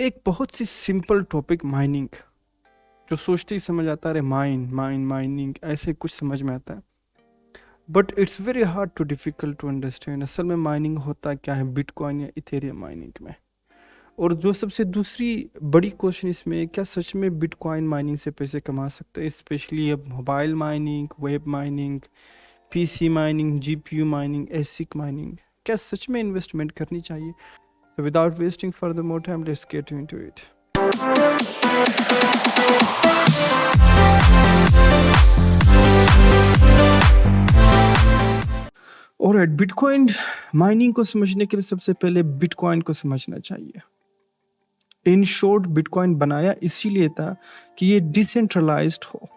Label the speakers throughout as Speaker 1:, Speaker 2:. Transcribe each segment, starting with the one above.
Speaker 1: एक बहुत सी simple topic mining, जो सोचते ही समझ आता है, अरे माइनिंग ऐसे कुछ समझ में आता है। But it's very hard to difficult to understand असल में माइनिंग होता क्या है बिटकॉइन या इथेरियम माइनिंग में। और जो सबसे दूसरी बड़ी क्वेश्चन इसमें है, क्या सच में बिटकॉइन माइनिंग से पैसे कमा सकते हैं, स्पेशली अब mobile mining, web mining, PC mining, GPU mining, ASIC mining, क्या सच में इन्वेस्टमेंट करनी चाहिए? So without wasting further more time, let's get into it. और बिटकॉइन माइनिंग को समझने के लिए सबसे पहले बिटकॉइन को समझना चाहिए। इन शॉर्ट, बिटकॉइन बनाया इसीलिए था कि ये डिसेंट्रलाइज्ड हो।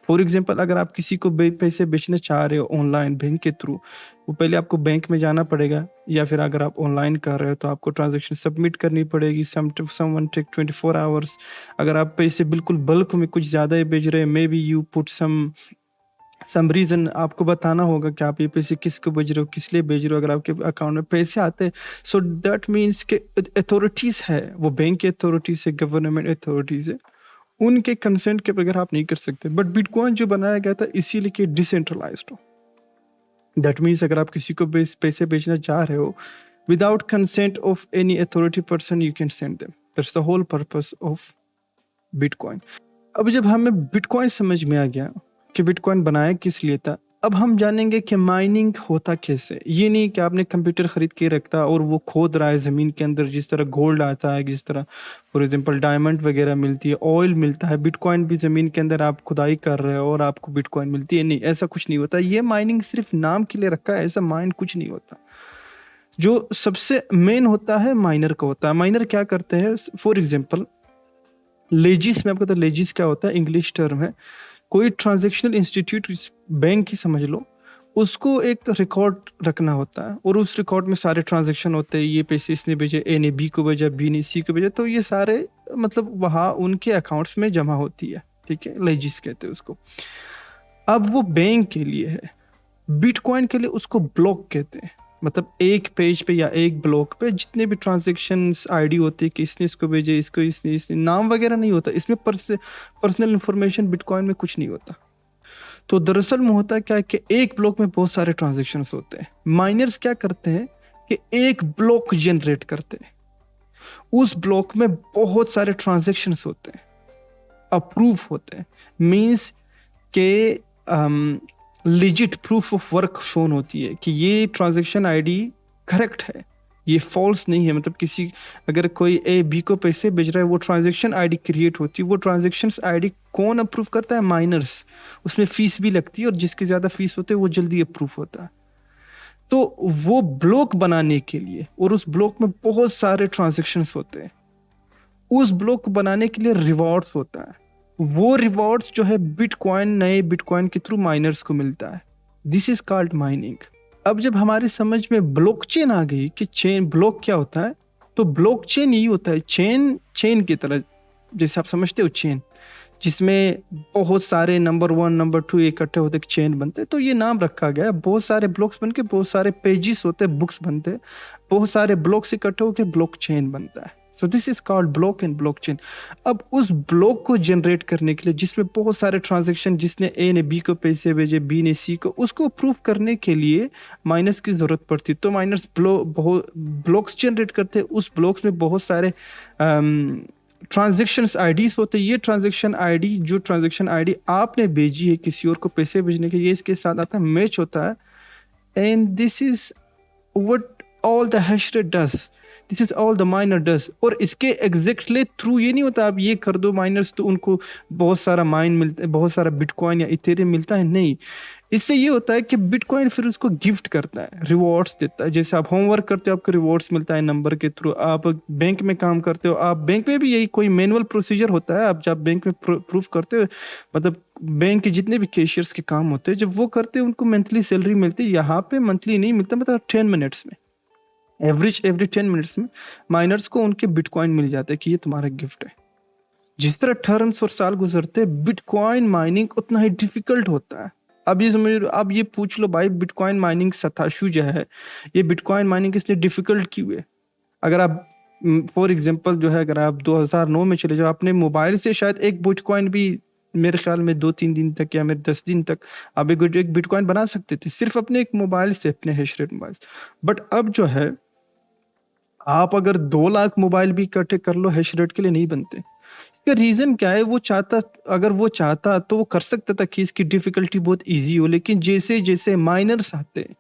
Speaker 1: फॉर एग्जांपल, अगर आप किसी को पैसे बेचना चाह रहे हो ऑनलाइन बैंक के थ्रू, वो पहले आपको बैंक में जाना पड़ेगा, या फिर अगर आप ऑनलाइन कर रहे हो तो आपको ट्रांजैक्शन सबमिट करनी पड़ेगी। Someone take 24 hours. अगर आप पैसे बिल्कुल बल्क में कुछ ज़्यादा ही भेज रहे हैं, maybe you put some reason, आपको बताना होगा कि आप ये पैसे किसको भेज रहे हो, किस लिए भेज रहे हो। अगर आपके अकाउंट में पैसे आते हैं, सो दैट मीन्स के अथॉरिटीज़ है, वो बैंक की अथॉरिटीज़ है, गवर्नमेंट अथॉरिटीज़ है, उनके कंसेंट के बगैर आप नहीं कर सकते। बट बिटकॉइन जो बनाया गया था इसीलिए कि डिसेंट्रलाइज्ड हो। दैट मीन्स अगर आप किसी को पैसे भेजना चाह रहे हो, without consent of any authority person you can send them. That's the whole purpose of bitcoin. अब जब हमें बिटकॉइन समझ में आ गया कि बिटकॉइन बनाया किस लिए था, अब हम जानेंगे कि माइनिंग होता कैसे। ये नहीं कि आपने कंप्यूटर खरीद के रखता और वो खोद रहा है ज़मीन के अंदर, जिस तरह गोल्ड आता है, जिस तरह फॉर एग्जांपल डायमंड वगैरह मिलती है, ऑयल मिलता है। बिटकॉइन भी ज़मीन के अंदर आप खुदाई कर रहे हो और आपको बिटकॉइन मिलती है, नहीं, ऐसा कुछ नहीं होता। ये माइनिंग सिर्फ नाम के लिए रखा है, ऐसा माइन कुछ नहीं होता। जो सबसे मेन होता है माइनर का होता है। माइनर क्या करते हैं, फॉर एग्जाम्पल लेजिस में, आपको तो लेजिस क्या होता है, इंग्लिश टर्म है। कोई ट्रांजैक्शनल इंस्टीट्यूट, बैंक ही समझ लो, उसको एक रिकॉर्ड रखना होता है और उस रिकॉर्ड में सारे ट्रांजैक्शन होते हैं। ये पैसे इसने भेजे, ए ने बी को भेजा, बी ने सी को भेजा, तो ये सारे मतलब वहाँ उनके अकाउंट्स में जमा होती है। ठीक है, लेजिस कहते हैं उसको। अब वो बैंक के लिए है, बिटकॉइन के लिए उसको ब्लॉक कहते हैं। मतलब एक पेज पे या एक ब्लॉक पे जितने भी ट्रांजैक्शंस आईडी होती है कि इसने इसको भेजे, इसने नाम वगैरह नहीं होता इसमें। पर्सनल इंफॉर्मेशन बिटकॉइन में कुछ नहीं होता। तो दरअसल में होता है क्या है कि एक ब्लॉक में बहुत सारे ट्रांजैक्शंस होते हैं। माइनर्स क्या करते हैं कि एक ब्लॉक जनरेट करते हैं, उस ब्लॉक में बहुत सारे ट्रांजैक्शंस होते हैं, अप्रूव होते हैं, मींस के legit proof of work shown होती है कि ये ट्रांजैक्शन आईडी करेक्ट है, ये फॉल्स नहीं है। मतलब किसी, अगर कोई ए बी को पैसे भेज रहा है, वो ट्रांजैक्शन आईडी क्रिएट होती है। वो ट्रांजैक्शन आईडी कौन अप्रूव करता है? माइनर्स। उसमें फीस भी लगती है और जिसकी ज़्यादा फीस होती है वो जल्दी अप्रूव होता है। तो वो ब्लॉक बनाने के लिए, और उस ब्लॉक में बहुत सारे ट्रांजैक्शंस होते हैं, उस ब्लॉक बनाने के लिए रिवॉर्ड्स होता है। वो रिवॉर्ड्स जो है बिटकॉइन, नए बिटकॉइन के थ्रू माइनर्स को मिलता है। This is called mining. अब जब हमारी समझ में ब्लॉकचेन आ गई कि चेन ब्लॉक क्या होता है, तो ब्लॉकचेन यही होता है, चेन की तरह, जैसे आप समझते हो चेन, जिसमें बहुत सारे नंबर 1 नंबर 2 इकट्ठे होते चेन बनते। तो ये नाम रखा गया है। बहुत सारे ब्लॉक्स बन के बहुत सारे पेजेस होते, बुक्स बनते, बहुत सारे ब्लॉक्स इकट्ठे होकर ब्लॉक चेन बनता है। सो this is called block and blockchain. अब उस ब्लॉक को जनरेट करने के लिए, जिसमें बहुत सारे ट्रांजैक्शन, जिसने ए ने बी को पैसे भेजे, बी ने सी को, उसको प्रूव करने के लिए माइनर्स की जरूरत पड़ती। तो माइनर्स ब्लॉक्स जनरेट करते। उस ब्लॉक्स में बहुत सारे ट्रांजैक्शंस आईडीज होते हैं। ये ट्रांजैक्शन आईडी, जो ट्रांजैक्शन आईडी आपने भेजी है किसी और को पैसे भेजने के, ये इसके साथ आता है, मैच होता है। And this is what all the hash rate does, this is all the minor does. और इसके एग्जैक्टली थ्रू ये नहीं होता आप ये कर दो माइनर्स तो उनको बहुत सारा माइन मिलता है, बहुत सारा बिटकॉइन या इथेरियम मिलता है, नहीं। इससे ये होता है कि बिटकॉइन फिर उसको गिफ्ट करता है, रिवॉर्ड्स देता है। जैसे आप होमवर्क करते हो, आपको रिवॉर्ड्स मिलता है नंबर के थ्रू। आप बैंक में काम करते हो, आप बैंक में भी यही कोई मैनुअल प्रोसीजर होता है। आप जब बैंक में प्रूफ करते हो, मतलब बैंक के जितने भी कैशियर्स के काम होते हैं, जब वो करते हैं उनको मंथली सैलरी मिलती है। यहाँ पे मंथली नहीं मिलता, मतलब 10 मिनट्स में, एवरी 10 मिनट्स में माइनर्स को उनके बिटकॉइन मिल जाते हैं कि ये तुम्हारा गिफ्ट है। जिस तरह टर्म्स और साल गुजरते हैं, बिटकॉइन माइनिंग उतना ही डिफिकल्ट होता है। अब ये समझ, अब ये पूछ लो भाई, बिटकॉइन माइनिंग सताशु जो है, ये बिटकॉइन माइनिंग इसलिए डिफिकल्ट क्यों है? अगर आप फॉर एग्जांपल जो है, अगर आप 2009 में चले जाओ, अपने मोबाइल से शायद एक बिटकॉइन भी मेरे ख्याल में 2-3 दिन तक या मेरे 10 दिन तक आप एक बिटकॉइन बना सकते थे सिर्फ अपने एक मोबाइल से, अपने हैश रेट मोबाइल से। बट अब जो है, आप अगर 2 लाख मोबाइल भी इकट्ठे कर लो, हैश रेट के लिए नहीं बनते। इसका रीजन क्या है? वो चाहता, अगर वो चाहता तो वो कर सकता था कि इसकी डिफिकल्टी बहुत इजी हो, लेकिन जैसे जैसे माइनर्स आते हैं,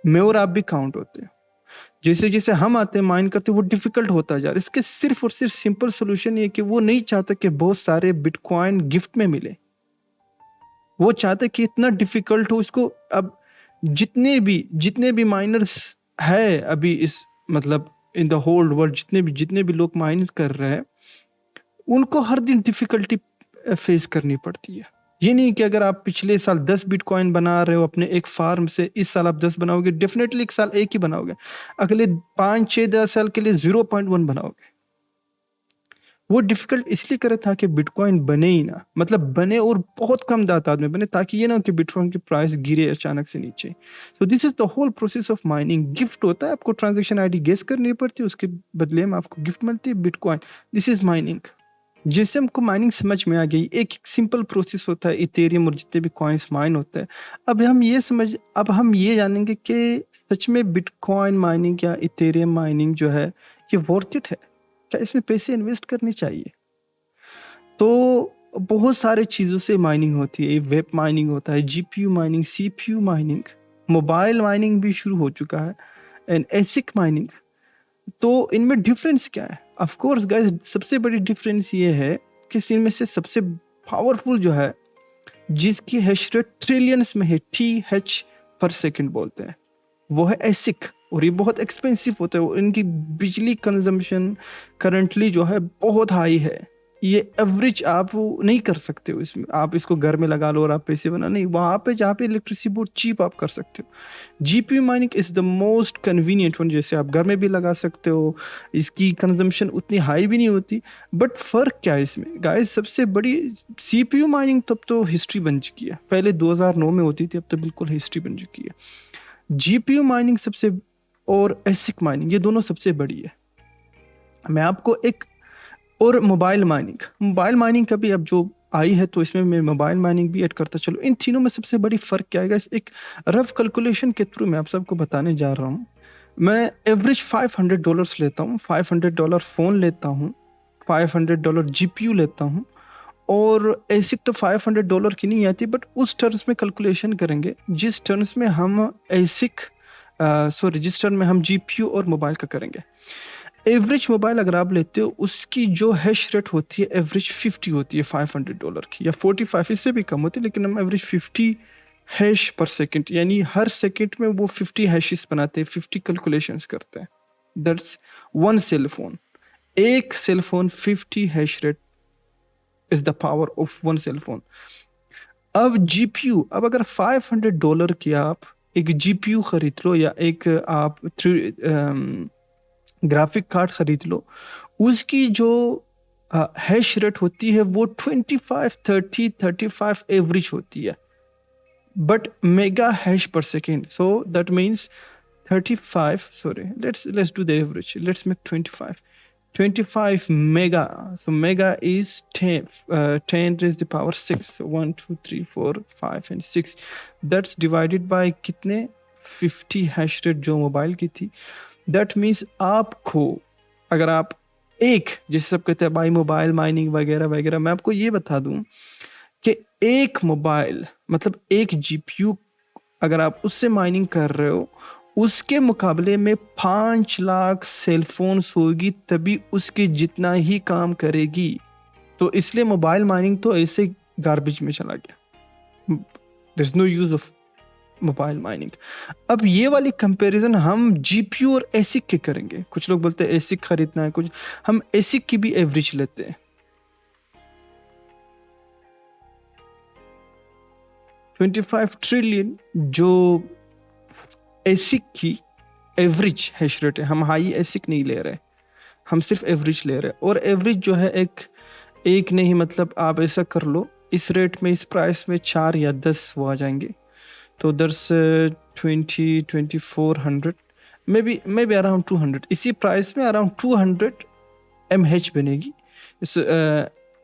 Speaker 1: मैं और आप भी काउंट होते हैं, जैसे जैसे हम आते हैं माइन करते, वो डिफिकल्ट होता जा रहा है। इसके सिर्फ और सिर्फ सिंपल सोल्यूशन ये कि वो नहीं चाहता कि बहुत सारे बिटकॉइन गिफ्ट में मिले। वो चाहते कि इतना डिफिकल्ट हो इसको। अब जितने भी माइनर्स है अभी इस, मतलब इन द होल वर्ल्ड, जितने भी लोग माइनस कर रहे हैं, उनको हर दिन डिफिकल्टी फेस करनी पड़ती है। ये नहीं कि अगर आप पिछले साल 10 बिटकॉइन बना रहे हो अपने एक फार्म से, इस साल आप 10 बनाओगे, डेफिनेटली एक साल एक ही बनाओगे, अगले 5-6-10 साल के लिए 0.1 बनाओगे। वो डिफिकल्ट इसलिए करे था कि बिटकॉइन बने ही ना, मतलब बने और बहुत कम तादाद में बने, ताकि ये ना हो कि बिटकॉइन की प्राइस गिरे अचानक से नीचे। So this is the whole process of mining. Gift होता है, आपको ट्रांजेक्शन आईडी गेस करनी पड़ती है, उसके बदले में आपको गिफ्ट मिलती है बिटकॉइन। This is mining. जैसे हमको माइनिंग समझ में आ गई, एक सिंपल प्रोसेस होता है इथेरियम और जितने भी कॉइन्स माइन होते हैं। अब हम ये जानेंगे कि सच में बिटकॉइन माइनिंग या इथेरियम माइनिंग जो है, ये वर्थ इट है क्या? इसमें पैसे इन्वेस्ट करने चाहिए? तो बहुत सारे चीज़ों से माइनिंग होती है। वेब माइनिंग होता है, GPU mining, CPU mining, mobile mining भी शुरू हो चुका है, एंड एसिक माइनिंग। तो इनमें डिफरेंस क्या है? ऑफ कोर्स गाइस, सबसे बड़ी डिफरेंस ये है कि इनमें से सबसे पावरफुल जो है, जिसकी हैश रेट ट्रिलियंस में है, TH पर सेकंड बोलते हैं, वो है एसिक। और ये बहुत एक्सपेंसिव होता है, और इनकी बिजली कंजम्पशन करंटली जो है बहुत हाई है। ये एवरेज आप नहीं कर सकते हो इसमें, आप इसको घर में लगा लो और आप पैसे बना नहीं, वहाँ पे जहाँ पे इलेक्ट्रिसिटी बहुत चीप आप कर सकते हो। GPU mining is the most convenient one, जैसे आप घर में भी लगा सकते हो, इसकी कंजम्पशन उतनी हाई भी नहीं होती। बट फर्क क्या है इसमें गाइस? सबसे बड़ी, सीपीयू माइनिंग तो अब तो हिस्ट्री बन चुकी है, पहले 2009 में होती थी, अब तो बिल्कुल हिस्ट्री बन चुकी है। जीपीयू माइनिंग सबसे, और एसिक माइनिंग, ये दोनों सबसे बड़ी है। मैं आपको एक, और मोबाइल माइनिंग का भी अब जो आई है, तो इसमें मैं मोबाइल माइनिंग भी ऐड करता चलो। इन तीनों में सबसे बड़ी फ़र्क क्या है? एक रफ कैलकुलेशन के थ्रू मैं आप सबको बताने जा रहा हूँ। मैं एवरेज $500 लेता हूँ, $500 फ़ोन लेता हूँ, $500 जीपीयू लेता हूँ, और एसिक तो $500 की नहीं आती, बट उस टर्म्स में कैलकुलेशन करेंगे जिस टर्म्स में हम एसिक, जिस टर्म में हम जीपीयू और मोबाइल का करेंगे। एवरेज मोबाइल अगर आप लेते हो, उसकी जो हैश रेट होती है एवरेज 50 होती है $500 की, या 45, इससे भी कम होती है, लेकिन हम एवरेज 50 हैश पर सेकंड, यानी हर सेकंड में वो 50 हैशेस बनाते हैं, 50 कैलकुलेशंस करते हैं। That's one cell phone. एक cell phone 50 hash rate is the power of one cell phone. अब जीपीयू, अब अगर $500 की आप एक जीपीयू खरीद लो, या एक आप ग्राफिक कार्ड खरीद लो, उसकी जो हैश रेट होती है वो 25, 30, 35 एवरेज होती है, बट मेगा हैश पर second. So that means 35, sorry, let's do the average, let's make 25 mega. So mega is 10 raised the power 6. So 1 2 3 4 5 and 6, that's divided by कितने, 50 हैश रेट जो mobile की थी। दैट मीन्स आपको, अगर आप एक, जैसे सब कहते हैं भाई मोबाइल माइनिंग वगैरह वगैरह, मैं आपको ये बता दूं कि एक मोबाइल, मतलब एक जीपीयू, अगर आप उससे माइनिंग कर रहे हो, उसके मुकाबले में 5 लाख सेलफोन्स होगी, तभी उसके जितना ही काम करेगी। तो इसलिए मोबाइल माइनिंग तो ऐसे गार्बेज में चला गया। There is no use of mobile mining. अब ये वाली कंपैरिजन हम जीपीयू और एसिक के करेंगे। कुछ लोग बोलते हैं एसिक खरीदना है, कुछ हम एसिक की भी एवरेज लेते हैं। 25 ट्रिलियन जो एसिक की एवरेज हैश रेट है, हम हाई एसिक नहीं ले रहे, हम सिर्फ एवरेज ले रहे हैं। और एवरेज जो है एक नहीं, मतलब आप ऐसा कर लो, इस रेट में, इस प्राइस में 4 या 10 वो आ जाएंगे, तो दर्स 2400 मे बी अराउंड 200, इसी प्राइस में अराउंड 200 mH बनेगी।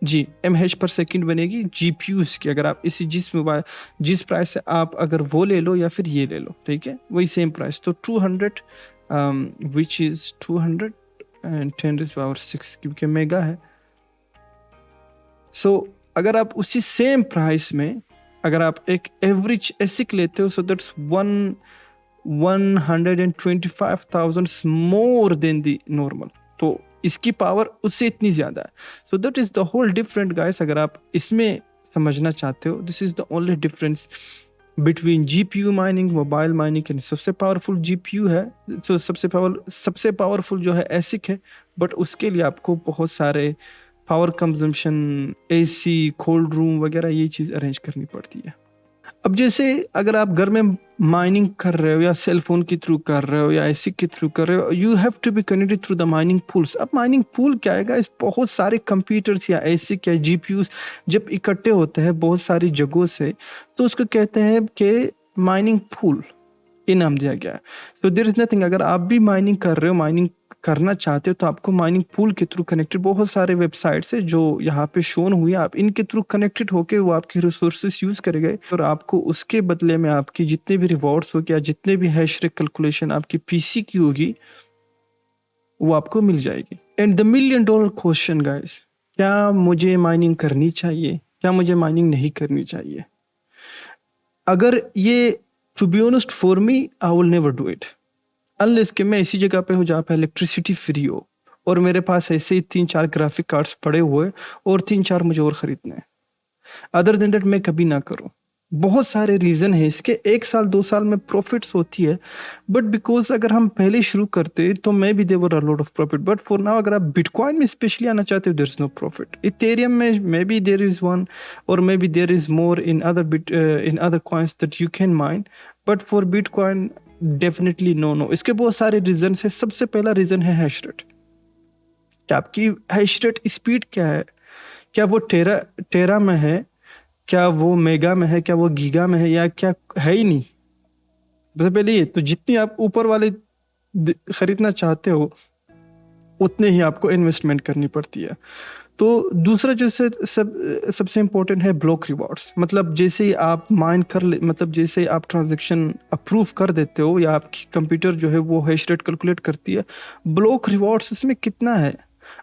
Speaker 1: जी mH पर सेकंड बनेगी GPUs की। अगर आप इसी जिस प्राइस से आप अगर वो ले लो या फिर ये ले लो, ठीक है, वही सेम प्राइस। तो 200 विच इज 210⁶, क्योंकि मेगा है। सो अगर आप उसी सेम प्राइस में अगर आप एक एवरेज एसिक लेते हो, so that's 125,000 more than the normal. तो इसकी पावर उससे इतनी ज्यादा है। So that is the whole different guys. अगर आप इसमें समझना चाहते हो, this is the only difference between GPU mining, mobile mining. सबसे पावरफुल जीपीयू है, तो सबसे पावरफुल जो है एसिक है, बट उसके लिए आपको बहुत सारे power consumption, AC, cold room वगैरह ये चीज़ अरेंज करनी पड़ती है। अब जैसे अगर आप घर में माइनिंग कर रहे हो या सेल फोन के थ्रू कर रहे हो या एसी के थ्रू कर रहे हो, you have to be connected through the mining pools. अब माइनिंग पूल क्या है गाइस? बहुत सारे कंप्यूटर्स या एसी या जीपीयूज जब इकट्ठे होते हैं बहुत सारी जगहों से, तो उसको कहते हैं कि माइनिंग पूल, ये नाम दिया गया है। सो देयर इज नथिंग, अगर आप भी माइनिंग कर रहे हो, माइनिंग करना चाहते हो, तो आपको माइनिंग पूल के थ्रू कनेक्टेड बहुत सारे वेबसाइट्स है जो यहाँ पे शोन हुई है, आप इनके थ्रू कनेक्टेड होके वो आपके रिसोर्सेस यूज करेंगे और आपको उसके बदले में आपकी जितने भी रिवॉर्ड्स हो गया, जितने भी हैश रेट कैलकुलेशन आपकी पीसी की होगी, वो आपको मिल जाएगी। एंड द $1,000,000 क्वेश्चन गाइस, क्या मुझे माइनिंग करनी चाहिए, क्या मुझे माइनिंग नहीं करनी चाहिए? अगर ये to be honest for me, I will never do it unless कि मैं ऐसी जगह पे हूँ जहाँ पे इलेक्ट्रिसिटी फ्री हो और मेरे पास ऐसे ही 3-4 ग्राफिक कार्ड्स पड़े हुए और 3-4 मुझे और खरीदने हैं। अदर देन दैट मैं कभी ना करूँ। बहुत सारे रीजन है इसके। 1 साल 2 साल में प्रॉफिट्स होती है, बट बिकॉज अगर हम पहले शुरू करते तो maybe there a lot of profit, but for now अगर आप बिटकॉइन में स्पेशली आना चाहते हो, there is no profit. Ethereum में maybe there is one और maybe there is more in other coins that you can mine, but for bitcoin definitely no. इसके बहुत सारे रीजन है। सबसे पहला रीजन है हैश रेट। क्या आपकी हैश रेट स्पीड क्या है? क्या वो टेरा में है, क्या वो मेगा में है, क्या वो गीगा में है, या क्या है ही नहीं? सबसे पहले ये तो जितनी आप ऊपर वाले खरीदना चाहते हो उतने ही आपको इन्वेस्टमेंट करनी पड़ती है। तो दूसरा जो सबसे इम्पोर्टेंट है ब्लॉक रिवॉर्ड्स। मतलब जैसे ही आप माइन कर ले, मतलब जैसे आप ट्रांजैक्शन अप्रूव कर देते हो या आपकी कंप्यूटर जो है वो हैश रेट कैलकुलेट करती है, ब्लॉक रिवॉर्ड्स इसमें कितना है?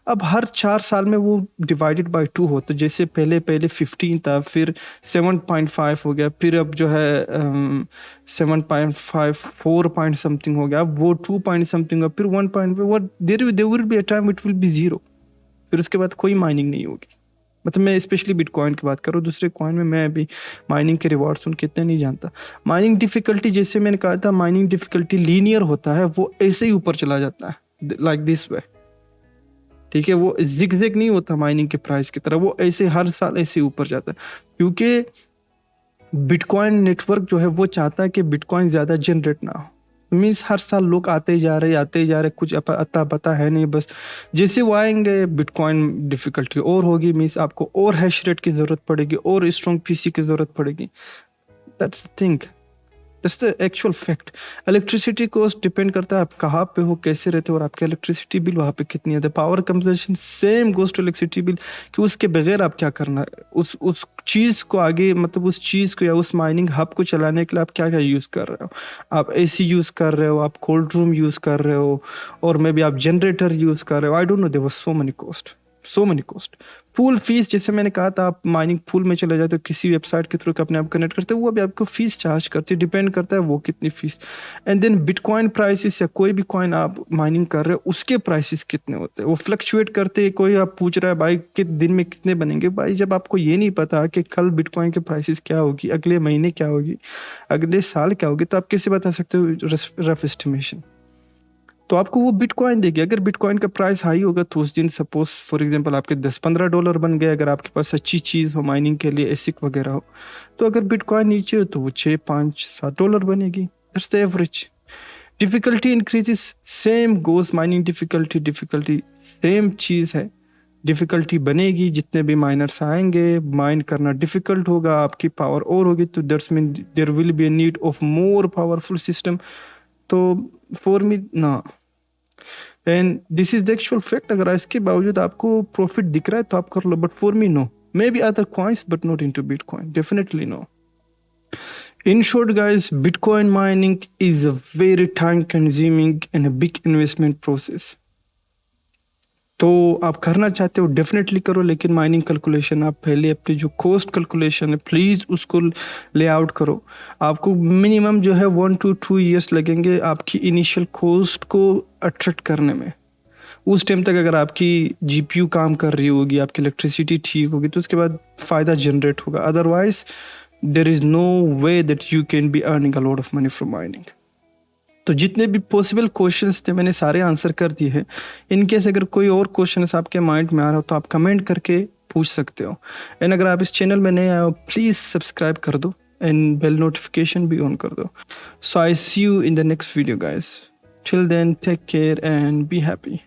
Speaker 1: अब हर 4 साल में वो डिवाइडेड बाय 2 हो। तो जैसे पहले 15 था, फिर 7.5 हो गया, फिर अब जो है 7.5 4 पॉइंट समथिंग हो गया, अब वो 2 पॉइंट समथिंग हो, फिर 1. There will be a time it will be 0, फिर उसके बाद कोई माइनिंग नहीं होगी। मतलब मैं स्पेशली बिटकॉइन की बात करूँ, दूसरे कॉइन में मैं अभी माइनिंग के रिवॉर्ड्स उनके इतने नहीं जानता। माइनिंग डिफिकल्टी, जैसे मैंने कहा था, माइनिंग डिफिकल्टी लीनियर होता है, वो ऐसे ही ऊपर चला जाता है लाइक दिस वे, ठीक है। वो जिग नहीं होता माइनिंग के प्राइस की तरह, वो ऐसे हर साल ऐसे ऊपर जाता है, क्योंकि बिटकॉइन नेटवर्क जो है वो चाहता है कि बिटकॉइन ज़्यादा जनरेट ना हो। मीन्स हर साल लोग आते ही जा रहे, कुछ अता पता है नहीं, बस जैसे वो आएंगे बिटकॉइन डिफिकल्टी और होगी। मीन्स आपको और हैश रेट की ज़रूरत पड़ेगी और स्ट्रॉन्ग पीसी की ज़रूरत पड़ेगी। That's the thing, that's the actual fact. Electricity cost depend करता है आप कहाँ पे हो, कैसे रहते हो, और आपके इलेक्ट्रिसिटी बिल वहाँ पे कितनी है। Power consumption same goes to electricity bill, कि उसके बगैर आप क्या करना है, उस चीज़ को आगे, मतलब उस चीज़ को या उस माइनिंग हब को चलाने के लिए आप क्या क्या यूज़ कर रहे हो। आप एसी यूज़ कर रहे हो, आप कोल्ड रूम यूज़ कर रहे हो, और मे बी आप जनरेटर यूज़ कर रहे हो। I don't know, there was so many cost. Pool fees, जैसे मैंने कहा था, आप माइनिंग पूल में चले जाते हो, किसी वेबसाइट के थ्रू अपने आप कनेक्ट करते हो, वो भी आपको फीस चार्ज करती है, डिपेंड करता है वो कितनी fees. And then bitcoin prices या कोई भी कॉइन आप माइनिंग कर रहे हो उसके प्राइसेस कितने होते हैं, वो फ्लक्चुएट करते हैं। कोई आप पूछ रहा है भाई कि दिन में कितने बनेंगे, भाई जब आपको ये नहीं पता कि कल बिटकॉइन के प्राइसेस क्या होगी, अगले महीने क्या होगी, अगले साल क्या होगी, तो आप कैसे बता सकते हो रफ एस्टिमेशन? तो आपको वो बिटकॉइन देगी। अगर बिटकॉइन का प्राइस हाई होगा तो उस दिन सपोज फॉर एग्जांपल आपके $10-15 बन गए, अगर आपके पास अच्छी चीज़ हो माइनिंग के लिए, एसिक वगैरह हो। तो अगर बिटकॉइन नीचे हो तो वो $6-5-7 बनेगी। That's the average. Difficulty increases, same goes mining difficulty same चीज़ है। डिफिकल्टी बनेगी, जितने भी माइनर्स आएंगे, माइन करना डिफिकल्ट होगा, आपकी पावर और होगी, तो that's mean there will be a need of more powerful system. तो फॉर मी ना, and this is the actual fact. अगर इसके बावजूद आपको प्रॉफिट दिख रहा है तो आप कर लो, but for me no, maybe other coins but not into bitcoin, definitely no. In short, guys, Bitcoin mining is a very time consuming and a big investment process. तो आप करना चाहते हो डेफिनेटली करो, लेकिन माइनिंग कैलकुलेशन आप पहले अपनी जो कॉस्ट कैलकुलेशन है प्लीज़ उसको ले आउट करो। आपको मिनिमम जो है 1 to 2 years लगेंगे आपकी इनिशियल कॉस्ट को अट्रैक्ट करने में। उस टाइम तक अगर आपकी जीपीयू काम कर रही होगी, आपकी इलेक्ट्रिसिटी ठीक होगी, तो उसके बाद फ़ायदा जनरेट होगा। Otherwise there is no way that you can be earning a lot of money from mining. तो जितने भी पॉसिबल क्वेश्चंस थे मैंने सारे आंसर कर दिए हैं। इन केस अगर कोई और क्वेश्चंस आपके माइंड में आ रहा हो तो आप कमेंट करके पूछ सकते हो। एंड अगर आप इस चैनल में नए आए हो प्लीज़ सब्सक्राइब कर दो एंड बेल नोटिफिकेशन भी ऑन कर दो। So I see you in the next video guys. Till then take care and be happy.